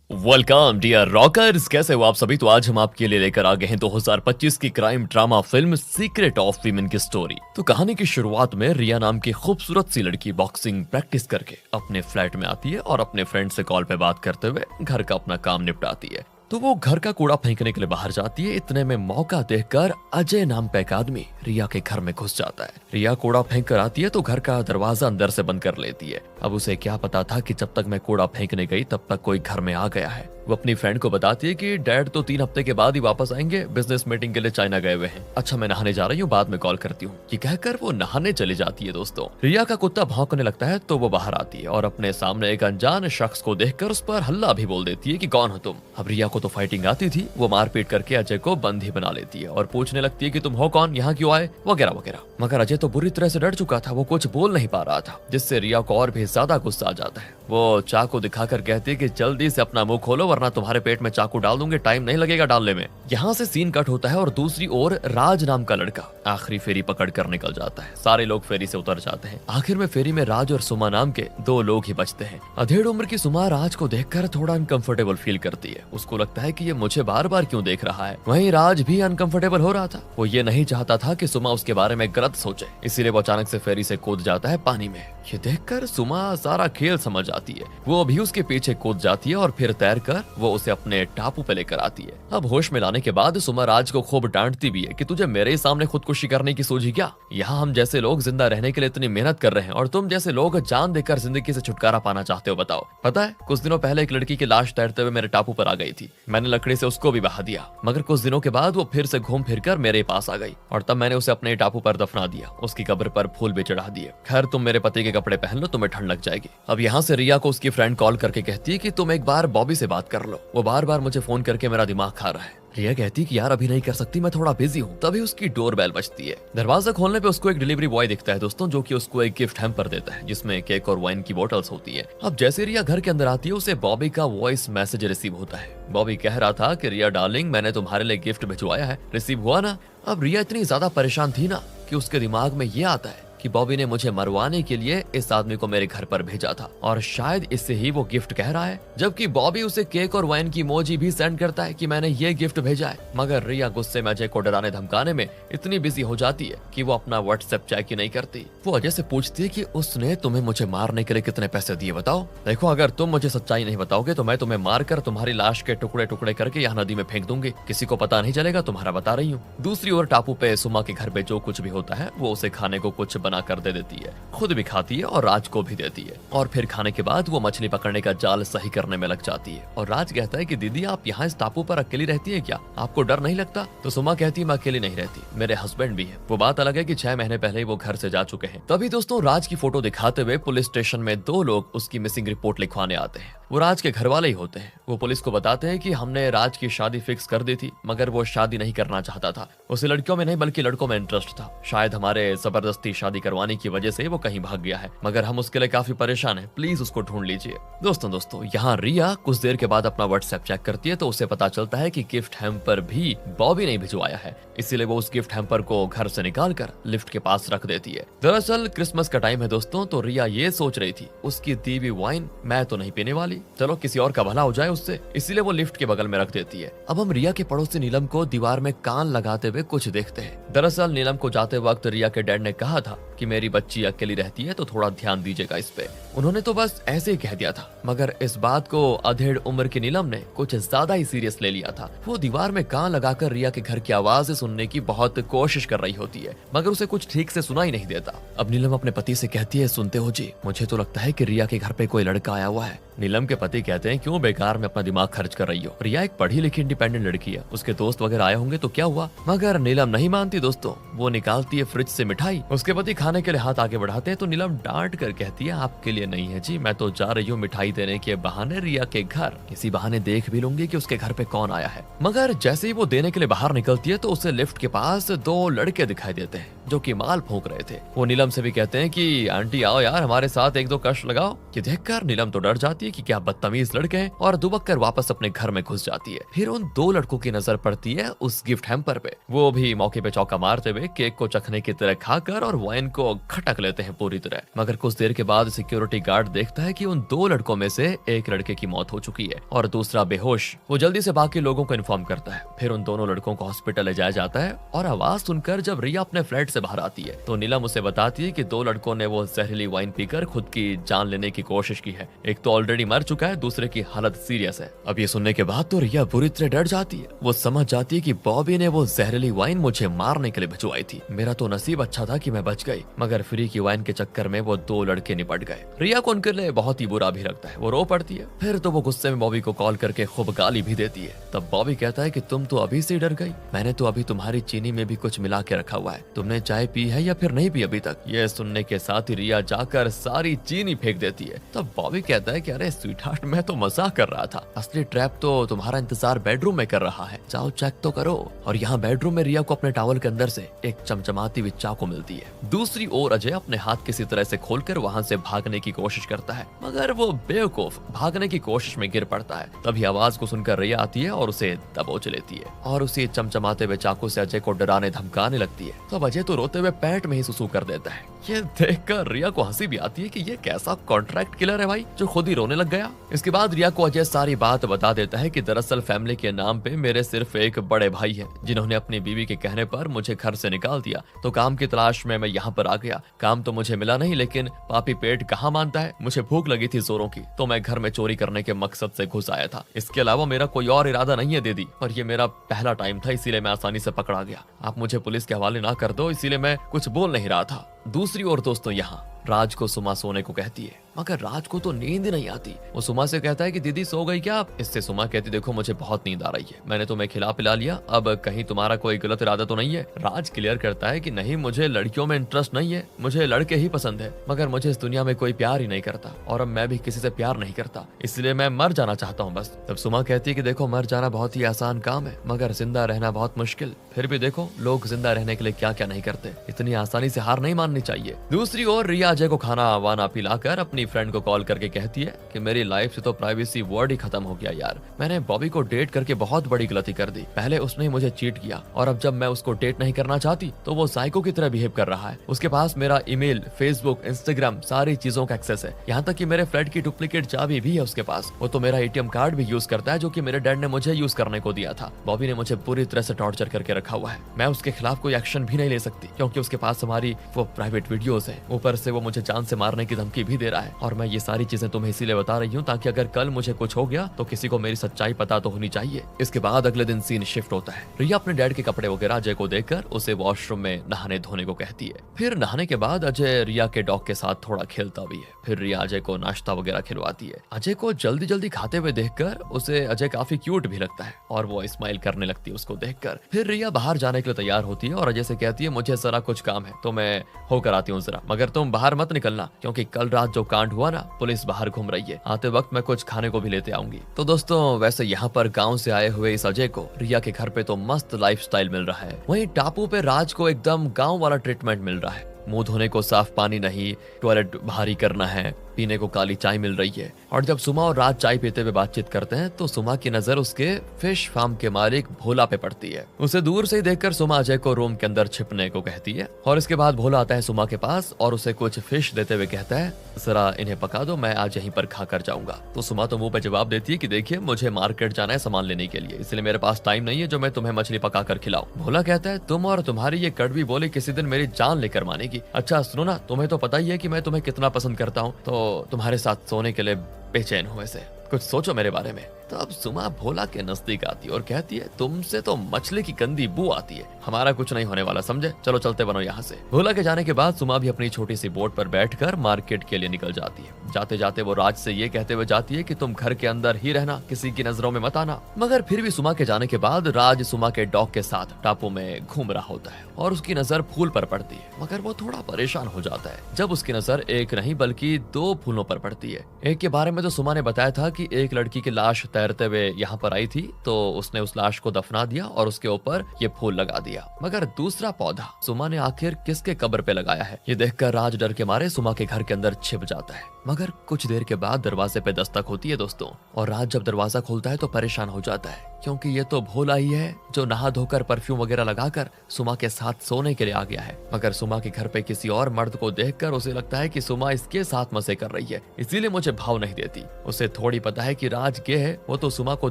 Welcome dear rockers, कैसे हो आप सभी। तो आज हम आपके लिए लेकर आ गए हैं 2025 की crime drama film secret of women की स्टोरी। तो कहानी की शुरुआत में रिया नाम की खूबसूरत सी लड़की बॉक्सिंग प्रैक्टिस करके अपने फ्लैट में आती है और अपने फ्रेंड से कॉल पे बात करते हुए घर का अपना काम निपटाती है। तो वो घर का कूड़ा फेंकने के लिए बाहर जाती है। इतने में मौका देखकर अजय नाम का एक आदमी रिया के घर में घुस जाता है। रिया कूड़ा फेंक कर आती है तो घर का दरवाजा अंदर से बंद कर लेती है। अब उसे क्या पता था कि जब तक मैं कूड़ा फेंकने गई तब तक कोई घर में आ गया है। वो अपनी फ्रेंड को बताती है कि डैड तो 3 हफ्ते के बाद ही वापस आएंगे, बिजनेस मीटिंग के लिए चाइना गए हुए हैं। अच्छा, मैं नहाने जा रही हूँ, बाद में कॉल करती हूँ। ये कहकर वो नहाने चली जाती है। दोस्तों, रिया का कुत्ता भौंकने लगता है तो वो बाहर आती है और अपने सामने एक अनजान शख्स को देखकर उस पर हल्ला भी बोल देती है कि कौन हो तुम। अब रिया को तो फाइटिंग आती थी। वो मारपीट करके अजय को बंदी बना लेती है और पूछने लगती है कि तुम हो कौन, यहाँ क्यों आए, वगैरह वगैरह। मगर अजय तो बुरी तरह से डर चुका था, वो कुछ बोल नहीं पा रहा था, जिससे रिया को और भी ज्यादा गुस्सा आ जाता है। वो चाकू दिखाकर कहती है कि जल्दी से अपना मुंह खोलो वरना तुम्हारे पेट में चाकू डाल दूंगे, टाइम नहीं लगेगा डालने में। यहाँ से सीन कट होता है और दूसरी ओर राज नाम का लड़का आखिरी फेरी पकड़ कर निकल जाता है। सारे लोग फेरी से उतर जाते हैं। आखिर में फेरी में राज और सुमा नाम के 2 लोग ही बचते हैं। अधेड़ उम्र की सुमा राज को देखकर थोड़ा अनकंफर्टेबल फील करती है। उसको लगता है कि ये मुझे बार बार क्यों देख रहा है। वहीं राज भी अनकंफर्टेबल हो रहा था। वो ये नहीं चाहता था कि सुमा उसके बारे में गलत सोचे, इसीलिए वो अचानक से फेरी से कूद जाता है पानी में। ये देखकर सुमा सारा खेल समझ आती है। वो भी उसके पीछे कूद जाती है और फिर तैरकर वो उसे अपने टापू पे लेकर आती है। अब होश में लाने के बाद सुमा राज को खूब डांटती भी है कि तुझे मेरे ही सामने खुदकुशी करने की सूझी क्या। यहाँ हम जैसे लोग जिंदा रहने के लिए इतनी मेहनत कर रहे हैं और तुम जैसे लोग जान देकर जिंदगी से छुटकारा पाना चाहते हो। बताओ, पता है कुछ दिनों पहले एक लड़की की लाश तैरते हुए मेरे टापू पर आ गई थी। मैंने लकड़ी से उसको भी बहा दिया, मगर कुछ दिनों के बाद वो फिर से घूम फिर कर मेरे पास आ गई और तब मैंने उसे अपने टापू पर दफना दिया। उसकी कब्र पर फूल भी चढ़ा दिए। खैर, तुम मेरे पति के कपड़े पहन लो, तुम्हें ठंड लग जाएगी। अब यहाँ से रिया को उसकी फ्रेंड कॉल करके कहती है कि तुम एक बार बॉबी से बात कर लो, वो बार बार मुझे फोन करके मेरा दिमाग खा रहा है। रिया कहती कि यार अभी नहीं कर सकती, मैं थोड़ा बिजी हूँ। तभी उसकी डोर बेल बजती है। दरवाजा खोलने पे उसको एक डिलीवरी बॉय दिखता है दोस्तों, जो कि उसको एक गिफ्ट हैम्पर देता है जिसमें केक और वाइन की बोतल्स होती है। अब जैसे रिया घर के अंदर आती है उसे बॉबी का वॉइस मैसेज रिसीव होता है। बॉबी कह रहा था कि रिया डार्लिंग, मैंने तुम्हारे लिए गिफ्ट भिजवाया है, रिसीव हुआ ना। अब रिया इतनी ज्यादा परेशान थी ना कि उसके दिमाग में ये आता है कि बॉबी ने मुझे मरवाने के लिए इस आदमी को मेरे घर पर भेजा था और शायद इससे ही वो गिफ्ट कह रहा है। जबकि बॉबी उसे केक और वाइन की इमोजी भी सेंड करता है कि मैंने ये गिफ्ट भेजा है। मगर रिया गुस्से में अजय को डराने धमकाने में इतनी बिजी हो जाती है कि वो अपना व्हाट्सएप चेक ही नहीं करती। वो अजय से पूछती है कि उसने तुम्हें मुझे मारने के लिए कितने पैसे दिए, बताओ। देखो, अगर तुम मुझे सच्चाई नहीं बताओगे तो मैं तुम्हें मारकर तुम्हारी लाश के टुकड़े टुकड़े करके यहाँ नदी में फेंक दूंगी। किसी को पता नहीं चलेगा, तुम्हारा बता रही हूँ। दूसरी ओर टापू पे सुमा के घर पे जो कुछ भी होता है वो उसे खाने को कुछ बना कर दे देती है। खुद भी खाती है और राज को भी देती है। और फिर खाने के बाद वो मछली पकड़ने का जाल सही करने में लग जाती है। और राज कहता है कि दीदी, आप यहाँ इस टापू पर अकेली रहती है क्या, आपको डर नहीं लगता। तो सुमा कहती है मैं अकेली नहीं रहती, मेरे हस्बैंड भी है। वो बात अलग है कि 6 महीने पहले ही वो घर से जा चुके हैं। तभी दोस्तों राज की फोटो दिखाते हुए पुलिस स्टेशन में 2 लोग उसकी मिसिंग रिपोर्ट लिखवाने आते हैं। वो राज के घर वाले ही होते हैं। वो पुलिस को बताते हैं कि हमने राज की शादी फिक्स कर दी थी, मगर वो शादी नहीं करना चाहता था। उसे लड़कियों में नहीं बल्कि लड़कों में इंटरेस्ट था। शायद हमारे जबरदस्ती शादी करवाने की वजह से वो कहीं भाग गया है, मगर हम उसके लिए काफी परेशान हैं। प्लीज उसको ढूंढ लीजिए। दोस्तों यहाँ रिया कुछ देर के बाद अपना व्हाट्सएप चेक करती है तो उसे पता चलता है कि गिफ्ट हैम्पर भी बॉबी ने भिजवाया है। इसीलिए वो उस गिफ्ट हैम्पर को घर से निकाल कर लिफ्ट के पास रख देती है। दरअसल क्रिसमस का टाइम है दोस्तों, तो रिया ये सोच रही थी उसकी दी हुई वाइन मैं तो नहीं पीने वाली, चलो किसी और का भला हो जाए उससे, इसीलिए वो लिफ्ट के बगल में रख देती है। अब हम रिया के पड़ोसी नीलम को दीवार में कान लगाते हुए कुछ देखते हैं। दरअसल नीलम को जाते वक्त रिया के डैड ने कहा था कि मेरी बच्ची अकेली रहती है तो थोड़ा ध्यान दीजिएगा इस पे। उन्होंने तो बस ऐसे ही कह दिया था, मगर इस बात को अधेड़ उम्र की नीलम ने कुछ ज्यादा ही सीरियस ले लिया था। वो दीवार में कान लगाकर रिया के घर की आवाज सुनने की बहुत कोशिश कर रही होती है, मगर उसे कुछ ठीक से सुनाई नहीं देता। अब नीलम अपने पति से कहती है, सुनते हो जी, मुझे तो लगता है कि रिया के घर पे कोई लड़का आया हुआ है। नीलम के पति कहते हैं, क्यों बेकार में अपना दिमाग खर्च कर रही हो, रिया एक पढ़ी लिखी इंडिपेंडेंट लड़की है, उसके दोस्त वगैरह आए होंगे तो क्या हुआ। मगर नीलम नहीं मानती दोस्तों। वो निकालती है फ्रिज से मिठाई। उसके पति खाने के लिए हाथ आगे बढ़ाते हैं तो नीलम डांट कर कहती है, आपके लिए नहीं है जी, मैं तो जा रही हूँ मिठाई देने के बहाने रिया के घर, इसी बहाने देख भी लूंगी कि उसके घर पे कौन आया है। मगर जैसे ही वो देने के लिए बाहर निकलती है तो उसे लिफ्ट के पास 2 लड़के दिखाई देते हैं। जो कि माल फूंक रहे थे। वो नीलम से भी कहते हैं कि आंटी आओ यार हमारे साथ एक दो कष्ट लगाओ। ये देखकर नीलम तो डर जाती है कि क्या बदतमीज लड़के हैं और दुबक कर वापस अपने घर में घुस जाती है। फिर उन दो लड़कों की नजर पड़ती है उस गिफ्ट हैम्पर पे। वो भी मौके पे चौका मारते हुए केक को चखने की तरह खाकर और वाइन को खटक लेते हैं पूरी तरह। मगर कुछ देर के बाद सिक्योरिटी गार्ड देखता है कि उन दो लड़कों में से एक लड़के की मौत हो चुकी है और दूसरा बेहोश। वो जल्दी से बाकी लोगों को इन्फॉर्म करता है। फिर उन दोनों लड़कों को हॉस्पिटल ले जाया जाता है और आवाज सुनकर जब रिया अपने फ्लैट से बाहर आती है तो नीलम उसे बताती है कि दो लड़कों ने वो जहरीली वाइन पीकर खुद की जान लेने की कोशिश की है। एक तो ऑलरेडी मर चुका है, दूसरे की हालत सीरियस है। अब ये सुनने के बाद तो रिया बुरी तरह डर जाती है। वो समझ जाती है कि बॉबी ने वो जहरीली वाइन मुझे मारने के लिए भिजवाई थी। मेरा तो नसीब अच्छा था कि मैं बच गई, मगर फ्री की वाइन के चक्कर में वो दो लड़के निपट गए। रिया को उनके लिए बहुत ही बुरा भी लगता है। वो रो पड़ती है। फिर तो वो गुस्से में बॉबी को कॉल करके खूब गाली भी देती है। तब बॉबी कहता है कि तुम तो अभी से डर गई, मैंने तो अभी तुम्हारी चीनी में भी कुछ मिला के रखा हुआ है, तुमने चाय पी है या फिर नहीं पी अभी तक। ये सुनने के साथ ही रिया जाकर सारी चीनी फेंक देती है। तब बॉबी कहता है कि अरे स्वीट हार्ट, मैं तो मजाक कर रहा था, असली ट्रैप तो तुम्हारा इंतजार बेडरूम में कर रहा है, जाओ चेक तो करो। और यहाँ बेडरूम में रिया को अपने टॉवल के अंदर से एक चमचमाती हुई चाकू मिलती है। दूसरी ओर अजय अपने हाथ किसी तरह से खोलकर वहाँ से भागने की कोशिश करता है, मगर वो बेवकूफ भागने की कोशिश में गिर पड़ता है। तभी आवाज को सुनकर रिया आती है और उसे दबोच लेती है और उसी चमचमाते हुए चाकू से अजय को डराने धमकाने लगती है। तब अजय तो रोते हुए पेट में ही सुसु कर देता है। ये देखकर रिया को हंसी भी आती है कि ये कैसा कॉन्ट्रैक्ट किलर है भाई, जो खुद ही रोने लग गया। इसके बाद रिया को अजय सारी बात बता देता है कि दरअसल फैमिली के नाम पे मेरे सिर्फ एक बड़े भाई हैं, जिन्होंने अपनी बीवी के कहने पर मुझे घर से निकाल दिया। तो काम की तलाश में मैं यहाँ पर आ गया। काम तो मुझे मिला नहीं, लेकिन पापी पेट कहाँ मानता है। मुझे भूख लगी थी जोरों की, तो मैं घर में चोरी करने के मकसद से घुस आया था। इसके अलावा मेरा कोई और इरादा नहीं है दीदी, और ये मेरा पहला टाइम था, इसीलिए मैं आसानी से पकड़ा गया। आप मुझे पुलिस के हवाले ना कर दो, इसीलिए मैं कुछ बोल नहीं रहा था। दूसरी ओर दोस्तों यहाँ राज को सुमा सोने को कहती है, मगर राज को तो नींद नहीं आती। वो सुमा से कहता है कि दीदी सो गई क्या आप? इससे सुमा कहती देखो मुझे बहुत नींद आ रही है, मैंने तुम्हें खिला पिला लिया, अब कहीं तुम्हारा कोई गलत इरादा तो नहीं है। राज क्लियर करता है कि नहीं, मुझे लड़कियों में इंटरेस्ट नहीं है, मुझे लड़के ही पसंद है, मगर मुझे इस दुनिया में कोई प्यार ही नहीं करता और अब मैं भी किसी से प्यार नहीं करता, इसलिए मैं मर जाना चाहता हूँ बस। तब सुमा कहती है कि देखो मर जाना बहुत ही आसान काम है, मगर जिंदा रहना बहुत मुश्किल। फिर भी देखो लोग जिंदा रहने के लिए क्या क्या नहीं करते, इतनी आसानी से हार नहीं माननी चाहिए। दूसरी ओर रिया अजय को खाना वाना पिलाकर अपनी फ्रेंड को कॉल करके कहती है कि मेरी लाइफ से तो प्राइवेसी वर्ड ही खत्म हो गया यार। मैंने बॉबी को डेट करके बहुत बड़ी गलती कर दी। पहले उसने ही मुझे चीट किया और अब जब मैं उसको डेट नहीं करना चाहती तो वो साइको की तरह बिहेव कर रहा है। उसके पास मेरा ईमेल, फेसबुक, इंस्टाग्राम सारी चीजों का एक्सेस है, यहाँ तक कि मेरे फ्लैट की डुप्लीकेट चाबी भी है उसके पास। वो तो मेरा एटीएम कार्ड भी यूज करता है, जो कि मेरे डैड ने मुझे यूज करने को दिया था। बॉबी ने मुझे पूरी तरह से टॉर्चर करके रखा हुआ है। मैं उसके खिलाफ कोई एक्शन भी नहीं ले सकती क्योंकि उसके पास हमारी वो प्राइवेट वीडियोस है। ऊपर से वो मुझे जान से मारने की धमकी भी दे रहा है। और मैं ये सारी चीजें तुम्हें इसीलिए बता रही हूँ ताकि अगर कल मुझे कुछ हो गया तो किसी को मेरी सच्चाई पता तो होनी चाहिए। इसके बाद अगले दिन सीन शिफ्ट होता है। रिया अपने डैड के कपड़े वगैरह अजय को देकर उसे वॉशरूम में नहाने धोने को कहती है। फिर नहाने के बाद अजय रिया के डॉग के साथ थोड़ा खेलता भी है। फिर रिया अजय को नाश्ता वगैरह खिलवाती है। अजय को जल्दी जल्दी खाते हुए देखकर उसे अजय काफी क्यूट भी लगता है और वो स्माइल करने लगती है उसको देखकर। फिर रिया बाहर जाने के लिए तैयार होती है और अजय से कहती है मुझे जरा कुछ काम है तो मैं होकर आती हूँ जरा, मगर तुम बाहर मत निकलना क्योंकि कल रात जो कांड हुआ ना, पुलिस बाहर घूम रही है, आते वक्त मैं कुछ खाने को भी लेते आऊंगी। तो दोस्तों वैसे यहाँ पर गांव से आए हुए इस अजय को रिया के घर पे तो मस्त लाइफस्टाइल मिल रहा है, वहीं टापू पे राज को एकदम गांव वाला ट्रीटमेंट मिल रहा है। मुंह धोने को साफ पानी नहीं, टॉयलेट भारी करना है, पीने को काली चाय मिल रही है। और जब सुमा और राज चाय पीते हुए बातचीत करते हैं तो सुमा की नजर उसके फिश फार्म के मालिक भोला पे पड़ती है। उसे दूर से ही देखकर सुमा अजय को रूम के अंदर छिपने को कहती है और इसके बाद भोला आता है सुमा के पास और उसे कुछ फिश देते हुए कहता है जरा इन्हें पका दो, मैं आज यहीं पर खा कर जाऊंगा। तो सुमा तो मुंह पे जवाब देती है कि देखिए मुझे मार्केट जाना है सामान लेने के लिए, इसलिए मेरे पास टाइम नहीं है जो मैं तुम्हें मछली पका कर खिलाऊं। भोला कहता है तुम और तुम्हारी ये कड़वी बोली किसी दिन मेरी जान लेकर मानेगी। अच्छा सुनो ना, तुम्हें तो पता ही है कि मैं तुम्हें कितना पसंद करता हूँ, तो तुम्हारे साथ सोने के लिए बेचैन हूँ, ऐसे कुछ सोचो मेरे बारे में। तो अब सुमा भोला के नजदीक आती है और कहती है तुमसे तो मछली की गंदी बू आती है, हमारा कुछ नहीं होने वाला समझे, चलो चलते बनो यहाँ से। भोला के जाने के बाद सुमा भी अपनी छोटी सी बोट पर बैठकर मार्केट के लिए निकल जाती है। जाते जाते वो राज से ये कहते हुए जाती है कि तुम घर के अंदर ही रहना, किसी की नजरों में मत आना। मगर फिर भी सुमा के जाने के बाद राज सुमा के डॉग के साथ टापू में घूम रहा होता है और उसकी नजर फूल पर पड़ती है, मगर वो थोड़ा परेशान हो जाता है जब उसकी नजर एक नहीं बल्कि दो फूलों पर पड़ती है। एक के बारे में तो सुमा ने बताया था कि एक लड़की की लाश तैरते हुए यहाँ पर आई थी तो उसने उस लाश को दफना दिया और उसके ऊपर ये फूल लगा दिया। मगर दूसरा पौधा सुमा ने आखिर किसके कब्र पे लगाया है, ये देखकर राज डर के मारे सुमा के घर के अंदर छिप जाता है। मगर कुछ देर के बाद दरवाजे पे दस्तक होती है दोस्तों, और राज जब दरवाजा खोलता है तो परेशान हो जाता है, क्योंकि ये तो भोला ही है जो नहा धोकर परफ्यूम वगैरह लगाकर सुमा के साथ सोने के लिए आ गया है। मगर सुमा के घर पे किसी और मर्द को देखकर उसे लगता है कि सुमा इसके साथ मजे कर रही है, इसीलिए मुझे भाव नहीं देती। उसे थोड़ी पता है कि राज गे है, वो तो सुमा को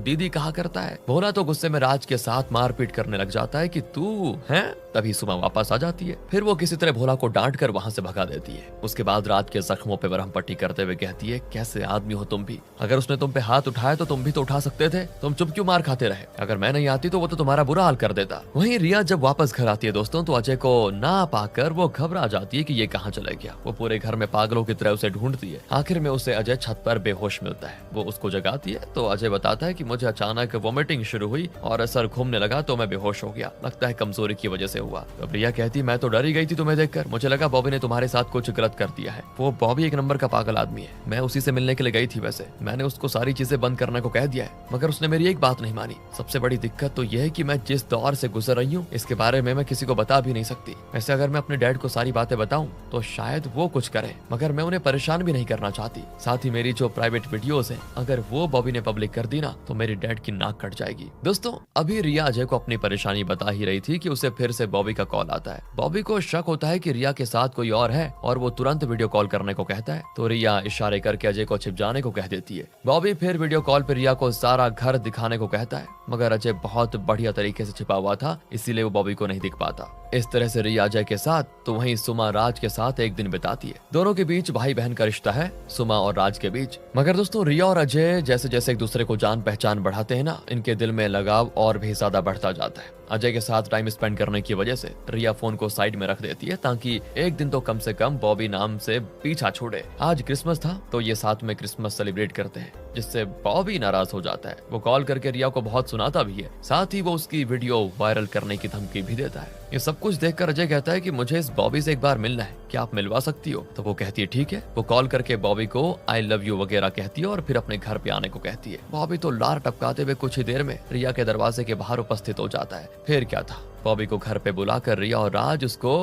दीदी कहा करता है। भोला तो गुस्से में राज के साथ मारपीट करने लग जाता है कि तू है। तभी सुमा वापस आ जाती है, फिर वो किसी तरह भोला को डांट कर वहाँ से भगा देती है। उसके बाद राज के जख्मों पे मरहम पट्टी करते हुए कहती है, कैसे आदमी हो तुम भी, अगर उसने तुम पे हाथ उठाया तो तुम भी तो उठा सकते थे, तुम चुप क्यों मार खाते रहे, अगर मैं नहीं आती तो वो तो तुम्हारा बुरा हाल कर देता। वहीं रिया जब वापस घर आती है दोस्तों तो अजय को ना पाकर वो घबरा जाती है कि ये कहाँ चला गया। वो पूरे घर में पागलों की तरह उसे ढूंढती है। आखिर में उसे अजय छत पर बेहोश मिलता है। वो उसको जगाती है तो अजय बताता है कि मुझे अचानक वोमिटिंग शुरू हुई और सर घूमने लगा तो मैं बेहोश हो गया, लगता है कमजोरी की वजह से हुआ। तो रिया कहती, मैं तो डर ही गई थी तुम्हें देखकर, मुझे लगा बॉबी ने तुम्हारे साथ कुछ गलत कर दिया है। वो बॉबी एक नंबर का पागल आदमी है, मैं उसी से मिलने के लिए गई थी। वैसे मैंने उसको सारी चीजें बंद करने को कह दिया है, मगर उसने मेरी एक बात नहीं मानी। सबसे बड़ी दिक्कत तो यह है कि मैं जिस दौर से गुजर रही हूँ इसके बारे में मैं किसी को बता भी नहीं सकती। वैसे अगर मैं अपने डैड को सारी बातें बताऊं तो शायद वो कुछ करे, मगर मैं उन्हें परेशान भी नहीं करना चाहती। साथ ही मेरी जो प्राइवेट वीडियोस हैं, अगर वो बॉबी ने पब्लिक कर दी ना तो मेरे डैड की नाक कट जाएगी। दोस्तों अभी रिया अजय को अपनी परेशानी बता ही रही थी कि उसे फिर से बॉबी का कॉल आता है। बॉबी को शक होता है कि रिया के साथ कोई और है और वो तुरंत वीडियो कॉल करने को कहता है। तो रिया इशारे करके अजय को छिप जाने को कह देती है। बॉबी फिर वीडियो कॉल पर रिया को सारा घर दिखाने को कहता है, मगर अजय बहुत बढ़िया तरीके से छिपा हुआ था, इसीलिए वो बॉबी को नहीं दिख पाता। इस तरह से रिया अजय के साथ तो वहीं सुमा राज के साथ एक दिन बिताती है। दोनों के बीच भाई बहन का रिश्ता है, सुमा और राज के बीच। मगर दोस्तों रिया और अजय जैसे जैसे एक दूसरे को जान पहचान बढ़ाते हैं ना, इनके दिल में लगाव और भी ज्यादा बढ़ता जाता है। अजय के साथ टाइम स्पेंड करने की वजह से रिया फोन को साइड में रख देती है ताकि एक दिन तो कम से कम बॉबी नाम से पीछा छोड़े। आज क्रिसमस था तो ये साथ में क्रिसमस सेलिब्रेट करते हैं, जिससे बॉबी नाराज हो जाता है। वो कॉल करके रिया को बहुत सुनाता भी है, साथ ही वो उसकी वीडियो वायरल करने की धमकी भी देता है। ये सब कुछ देखकर अजय कहता है कि मुझे इस बॉबी से एक बार मिलना है, क्या आप मिलवा सकती हो? तो वो कहती है ठीक है। वो कॉल करके बॉबी को आई लव यू वगैरह कहती है और फिर अपने घर पे आने को कहती है। बॉबी तो लार टपकाते हुए कुछ ही देर में रिया के दरवाजे के बाहर उपस्थित हो जाता है। फिर क्या था, बॉबी को घर पे बुलाकर रिया और राज उसको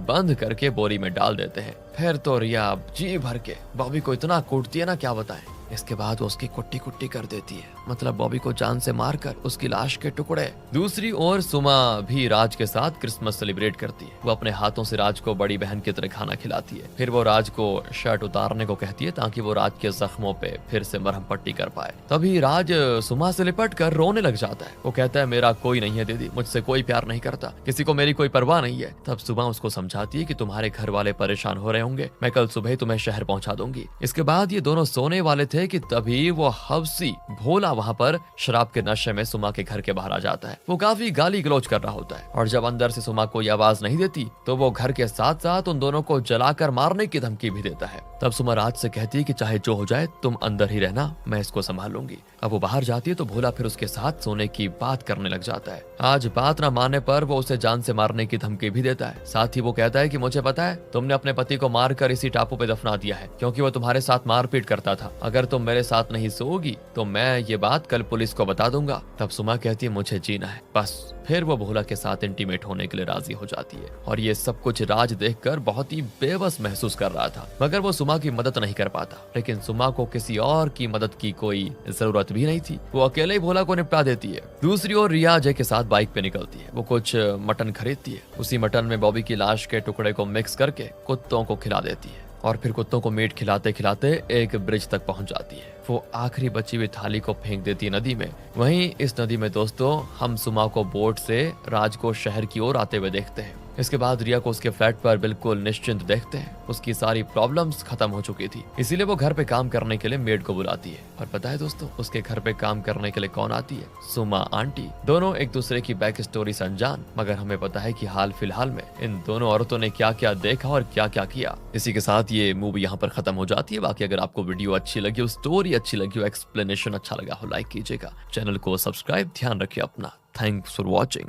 बंद करके बोरी में डाल देते हैं। फिर तो रिया जी भर के बॉबी को इतना कूटती है ना, क्या बताएं। इसके बाद वो उसकी कुट्टी कुट्टी कर देती है, मतलब बॉबी को जान से मारकर उसकी लाश के टुकड़े। दूसरी ओर सुमा भी राज के साथ क्रिसमस सेलिब्रेट करती है। वो अपने हाथों से राज को बड़ी बहन की तरह खाना खिलाती है। फिर वो राज को शर्ट उतारने को कहती है ताकि वो राज के जख्मों पे फिर से मरहम पट्टी कर पाए। तभी राज सुमा से लिपट कर रोने लग जाता है। वो कहता है मेरा कोई नहीं है दीदी, मुझसे कोई प्यार नहीं करता, किसी को मेरी कोई परवाह नहीं है। तब सुमा उसको समझाती है कि तुम्हारे घर वाले परेशान हो रहे होंगे, मैं कल सुबह तुम्हें शहर पहुंचा दूंगी। इसके बाद ये दोनों सोने वाले थे कि तभी वो हवसी भोला वहाँ पर शराब के नशे में सुमा के घर के बाहर आ जाता है। वो काफी गाली गलौज कर रहा होता है और जब अंदर से सुमा कोई आवाज नहीं देती तो वो घर के साथ साथ उन दोनों को जलाकर मारने की धमकी भी देता है। तब सुमा राज से कहती है कि चाहे जो हो जाए तुम अंदर ही रहना, मैं इसको संभाल लूंगी। अब वो बाहर जाती है तो भोला फिर उसके साथ सोने की बात करने लग जाता है। आज बात न मानने पर वो उसे जान से मारने की धमकी भी देता है। साथ ही वो कहता है कि मुझे पता है तुमने अपने पति को मारकर इसी टापू पे दफना दिया है, क्योंकि वो तुम्हारे साथ मारपीट करता था। अगर तुम मेरे साथ नहीं सोओगी तो मैं ये बात कल पुलिस को बता दूंगा। तब सुमा कहती है मुझे जीना है बस। फिर वो भोला के साथ इंटीमेट होने के लिए राजी हो जाती है और ये सब कुछ राज देखकर बहुत ही बेबस महसूस कर रहा था, मगर वो सुमा की मदद नहीं कर पाता। लेकिन सुमा को किसी और की मदद की कोई जरूरत भी नहीं थी, वो अकेले ही भोला को निपटा देती है। दूसरी ओर रिया अजय के साथ बाइक पे निकलती है। वो कुछ मटन खरीदती है, उसी मटन में बॉबी की लाश के टुकड़े को मिक्स करके कुत्तों को खिला देती है और फिर कुत्तों को मीट खिलाते खिलाते एक ब्रिज तक पहुंच जाती है। वो आखिरी बची हुई थाली को फेंक देती है नदी में। वहीं इस नदी में दोस्तों हम सुमा को बोट से राज को शहर की ओर आते हुए देखते हैं। इसके बाद रिया को उसके फ्लैट पर बिल्कुल निश्चिंत देखते हैं। उसकी सारी प्रॉब्लम्स खत्म हो चुकी थी, इसीलिए वो घर पे काम करने के लिए मेड को बुलाती है। और पता है दोस्तों उसके घर पे काम करने के लिए कौन आती है? सुमा आंटी। दोनों एक दूसरे की बैक स्टोरी से अनजान, मगर हमें पता है कि हाल फिलहाल में इन दोनों औरतों ने क्या क्या देखा और क्या क्या किया। इसी के साथ ये मूवी यहाँ पर खत्म हो जाती है। बाकी अगर आपको वीडियो अच्छी लगी हो, स्टोरी अच्छी लगी हो, एक्सप्लेनेशन अच्छा लगा हो, लाइक कीजिएगा, चैनल को सब्सक्राइब। ध्यान रखिए अपना। Thanks for watching.